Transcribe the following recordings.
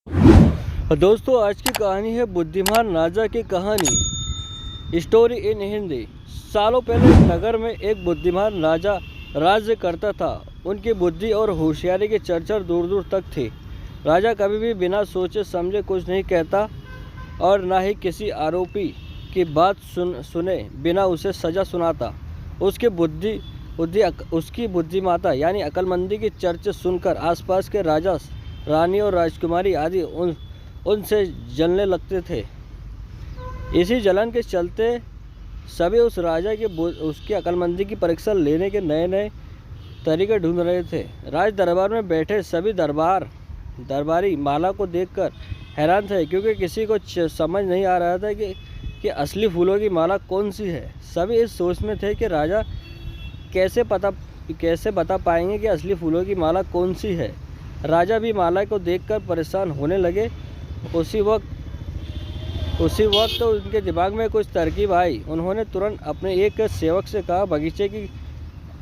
दोस्तों आज की कहानी है बुद्धिमान राजा की कहानी। Story in Hindi. सालों पहले नगर में एक बुद्धिमान राजा राज्य करता था। उनकी बुद्धि और होशियारी की चर्चा दूर दूर तक थी। राजा कभी भी बिना सोचे समझे कुछ नहीं कहता और ना ही किसी आरोपी की बात सुने बिना उसे सज़ा सुनाता। उसकी बुद्धिमत्ता यानी अक्लमंदी की चर्चा सुनकर आसपास के राजा, रानी और राजकुमारी आदि उनसे जलने लगते थे। इसी जलन के चलते सभी उस राजा की उसकी अक्लमंदी की परीक्षा लेने के नए नए तरीके ढूंढ रहे थे। राज दरबार में बैठे सभी दरबारी माला को देखकर हैरान थे, क्योंकि किसी को समझ नहीं आ रहा था कि असली फूलों की माला कौन सी है। सभी इस सोच में थे कि राजा कैसे बता पाएंगे कि असली फूलों की माला कौन सी है। राजा भी माला को देखकर परेशान होने लगे। उसी वक्त तो उनके दिमाग में कुछ तरकीब आई। उन्होंने तुरंत अपने एक सेवक से कहा, बगीचे की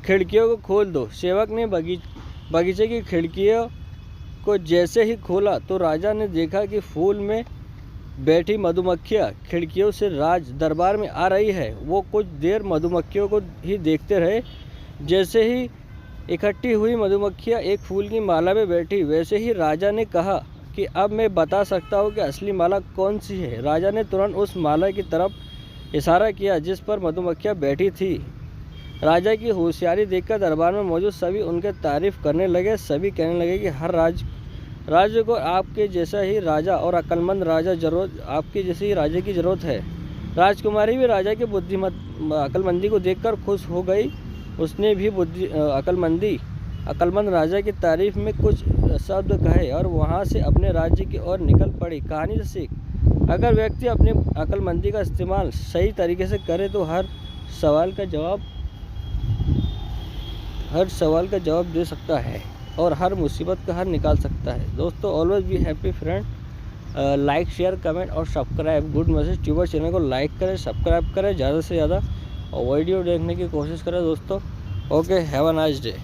खिड़कियों को खोल दो। सेवक ने बगीचे की खिड़कियों को जैसे ही खोला तो राजा ने देखा कि फूल में बैठी मधुमक्खियाँ खिड़कियों से राज दरबार में आ रही है। वो कुछ देर मधुमक्खियों को ही देखते रहे। जैसे ही इकट्ठी हुई मधुमक्खियाँ एक फूल की माला में बैठी, वैसे ही राजा ने कहा कि अब मैं बता सकता हूँ कि असली माला कौन सी है। राजा ने तुरंत उस माला की तरफ इशारा किया जिस पर मधुमक्खियाँ बैठी थी। राजा की होशियारी देखकर दरबार में मौजूद सभी उनके तारीफ करने लगे। सभी कहने लगे कि हर राज्य को आपके जैसा ही राजा और अक्लमंद आपके जैसे ही राजा की ज़रूरत है। राजकुमारी भी राजा की अक्लमंदी को देखकर खुश हो गई। उसने भी अक्लमंद राजा की तारीफ में कुछ शब्द कहे और वहाँ से अपने राज्य की ओर निकल पड़ी। कहानी से सीख, अगर व्यक्ति अपनी अक्लमंदी का इस्तेमाल सही तरीके से करे तो हर सवाल का जवाब दे सकता है और हर मुसीबत का हल निकाल सकता है। दोस्तों, always be happy friend. Like, share, comment और subscribe. Good message tuber channel को लाइक करें, सब्सक्राइब करें ज़्यादा से ज़्यादा और वीडियो देखने की कोशिश करें दोस्तों। Okay, have a nice day.